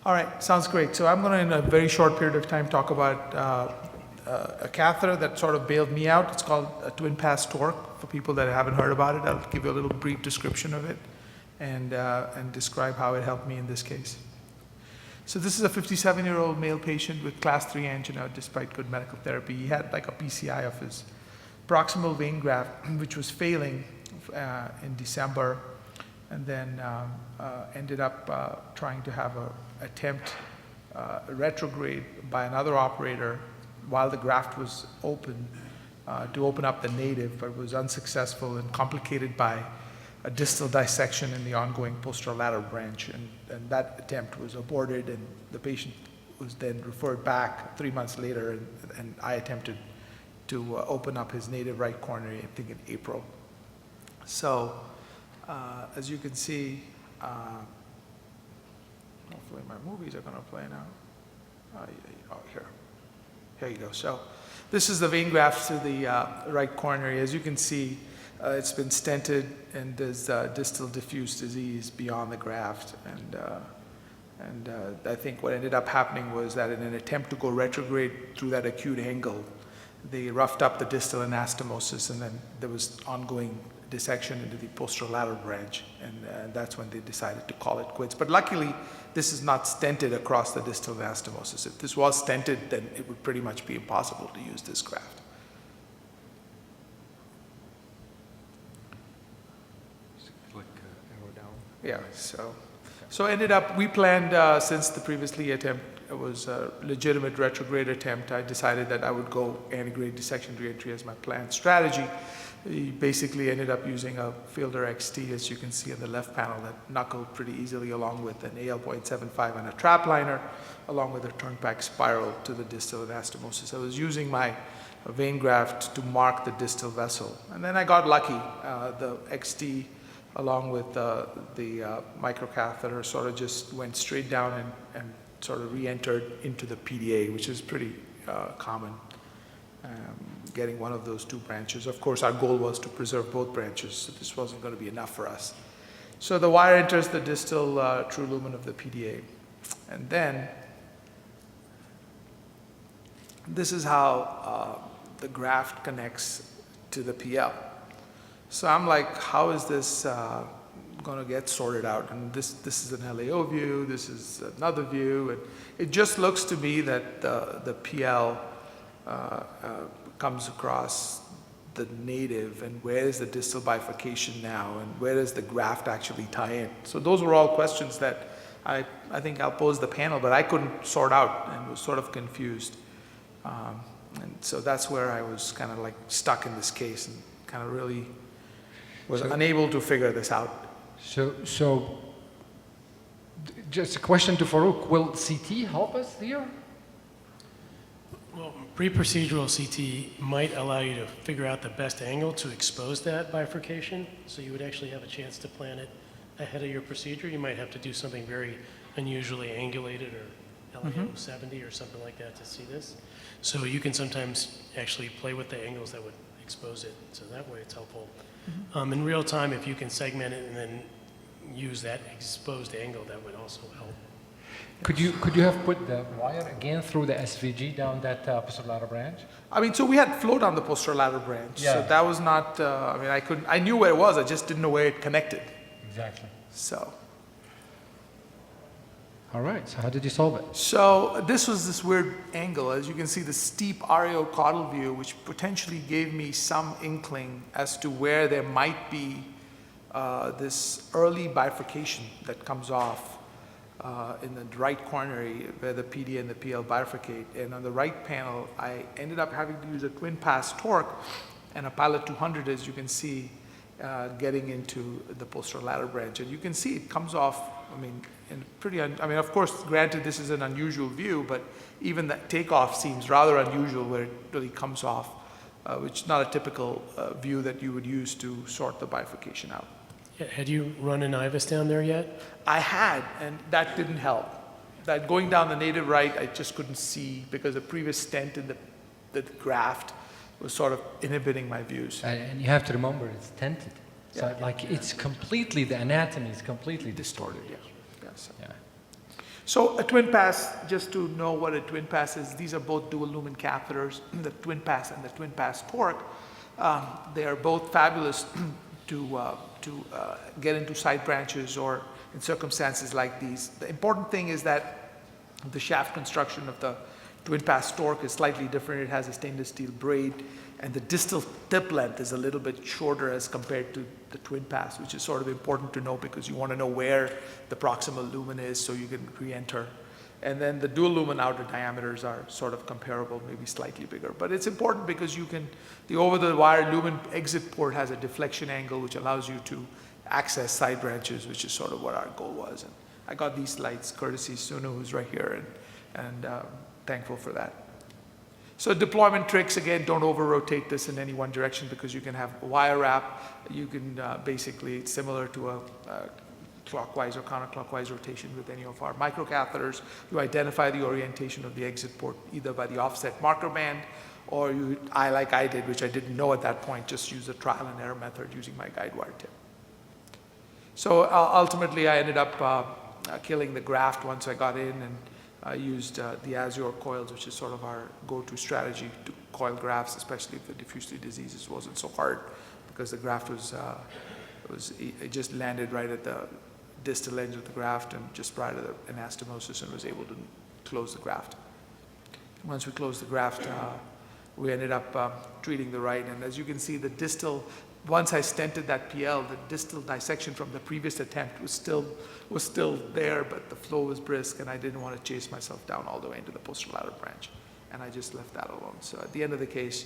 All right, sounds great. So I'm going to, in a very short period of time, talk about a catheter that sort of bailed me out. It's called a TwinPass Torque. For people that haven't heard about it, I'll give you a little brief description of it and describe how it helped me in this case. So this is a 57-year-old male patient with class 3 angina despite good medical therapy. He had like a PCI of his proximal vein graft, which was failing in December, and then ended up trying to have an attempt retrograde by another operator while the graft was open to open up the native, but was unsuccessful and complicated by a distal dissection in the ongoing posterolateral branch, and that attempt was aborted, and the patient was then referred back 3 months later, and I attempted to open up his native right coronary, I think in April. So, as you can see, hopefully my movies are going to play now. Here you go. So, this is the vein graft to the right coronary. As you can see, it's been stented, and there's distal diffuse disease beyond the graft. And I think what ended up happening was that in an attempt to go retrograde through that acute angle, they roughed up the distal anastomosis, and then there was ongoing dissection into the posterolateral branch, and that's when they decided to call it quits. But luckily, this is not stented across the distal anastomosis. If this was stented, then it would pretty much be impossible to use this graft. Yeah, so ended up, we planned, since the previously attempt was a legitimate retrograde attempt, I decided that I would go antegrade dissection reentry as my planned strategy. We basically ended up using a Fielder XT, as you can see in the left panel, that knuckled pretty easily along with an AL.75 and a trap liner, along with a turnback spiral to the distal anastomosis. I was using my vein graft to mark the distal vessel. And then I got lucky. The XT, along with the microcatheter, sort of just went straight down and sort of re-entered into the PDA, which is pretty common, getting one of those two branches. Of course, our goal was to preserve both branches, so this wasn't going to be enough for us. So the wire enters the distal true lumen of the PDA. And then, this is how the graft connects to the PL. So I'm like, how is this going to get sorted out? And this is an LAO view, this is another view, and it just looks to me that the PL comes across the native, and where is the distal bifurcation now, and where does the graft actually tie in? So those were all questions that I think I'll pose the panel, but I couldn't sort out and was sort of confused. And so that's where I was kind of like stuck in this case and kind of really was unable to figure this out. So just a question to Farouc. Will CT help us here? Well, pre-procedural CT might allow you to figure out the best angle to expose that bifurcation, so you would actually have a chance to plan it ahead of your procedure. You might have to do something very unusually angulated or LAO 70 or something like that to see this. So you can sometimes actually play with the angles that would expose it, so that way it's helpful. In real time, if you can segment it and then use that exposed angle, that would also help. Could you have put the wire again through the SVG down that posterolateral branch? I mean, so we had flow down the posterolateral branch, so that was not, I mean, I knew where it was, I just didn't know where it connected. Exactly. So. All right, so how did you solve it? So this was this weird angle. As you can see, the steep ariocaudal view, which potentially gave me some inkling as to where there might be this early bifurcation that comes off in the right coronary where the PD and the PL bifurcate. And on the right panel, I ended up having to use a TwinPass torque and a Pilot 200, as you can see, getting into the posterolateral branch. And you can see it comes off, I mean, in pretty, I mean, of course, granted, this is an unusual view, but even that takeoff seems rather unusual where it really comes off, which is not a typical view that you would use to sort the bifurcation out. Yeah, had you run an IVUS down there yet? I had, and that didn't help. That going down the native right, I just couldn't see because the previous stent in the graft was sort of inhibiting my views. And you have to remember it's tented. So it's completely, the anatomy is completely distorted. Yeah. So. Yeah. So a TwinPass, just to know what a TwinPass is, these are both dual lumen catheters, the TwinPass and the TwinPass Torque. They are both fabulous to get into side branches or in circumstances like these. The important thing is that the shaft construction of the TwinPass Torque is slightly different. It has a stainless steel braid, and the distal tip length is a little bit shorter as compared to the TwinPass, which is sort of important to know because you want to know where the proximal lumen is so you can re-enter. And then the dual lumen outer diameters are sort of comparable, maybe slightly bigger. But it's important because the over-the-wire lumen exit port has a deflection angle which allows you to access side branches, which is sort of what our goal was. And I got these slides courtesy Sunu, who's right here, and thankful for that. So deployment tricks, again, don't over-rotate this in any one direction because you can have a wire wrap. You can basically, it's similar to a clockwise or counterclockwise rotation with any of our microcatheters. You identify the orientation of the exit port either by the offset marker band or like I did, which I didn't know at that point, just use a trial and error method using my guide wire tip. So ultimately, I ended up killing the graft once I got in, and I used the Azure coils, which is sort of our go-to strategy to coil grafts, especially if the diffuse diseases wasn't so hard, because the graft it just landed right at the distal edge of the graft and just prior to the anastomosis, and was able to close the graft. Once we closed the graft, we ended up treating the right, and as you can see, the distal, once I stented that PL, the distal dissection from the previous attempt was still there, but the flow was brisk, and I didn't want to chase myself down all the way into the posterolateral branch, and I just left that alone. So at the end of the case,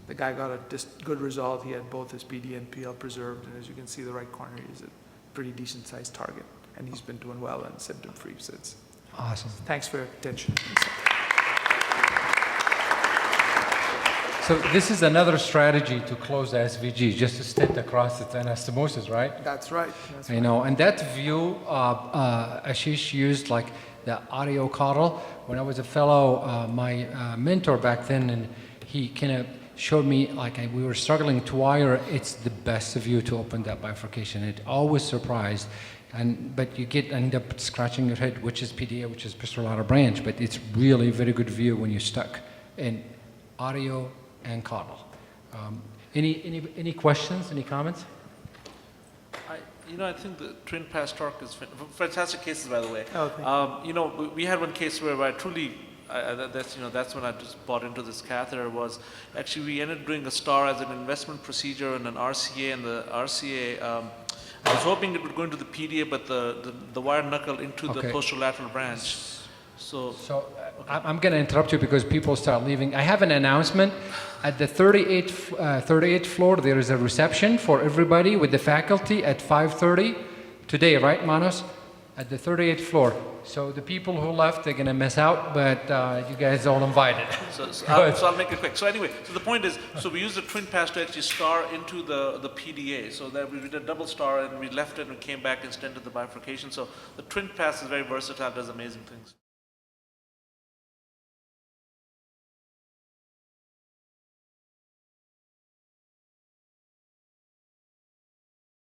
the guy got a good result. He had both his PD and PL preserved, and as you can see, the right corner is a pretty decent sized target, and he's been doing well and symptom free since. Awesome. Thanks for your attention. So this is another strategy to close the SVG, just to stent across the anastomosis, right? That's right. You know, and that view, Ashish used like the audio coddle. When I was a fellow, my mentor back then, and he kind of showed me, like we were struggling to wire, it's the best view to open that bifurcation. It always surprised. But you end up scratching your head, which is PDA, which is posterolateral branch, but it's really a very good view when you're stuck in audio and coddle. Any questions, any comments? I think the TwinPass Torque is fantastic cases, by the way. Okay. We had one case where I truly, that's when I just bought into this catheter. Was actually we ended up doing a STAR as an investment procedure and an RCA, and the RCA. I was hoping it would go into the PDA, but the wire knuckled into the posterolateral branch. So I'm going to interrupt you because people start leaving. I have an announcement. At the 38th floor, there is a reception for everybody with the faculty at 5:30 today, right, Manos? At the 38th floor. So the people who left, they're going to miss out, but you guys are all invited. So I'll make it quick. So anyway, so the point is, so we used the TwinPass to actually star into the PDA. So that we did a double star, and we left it and we came back and stented the bifurcation. So the TwinPass is very versatile, does amazing things.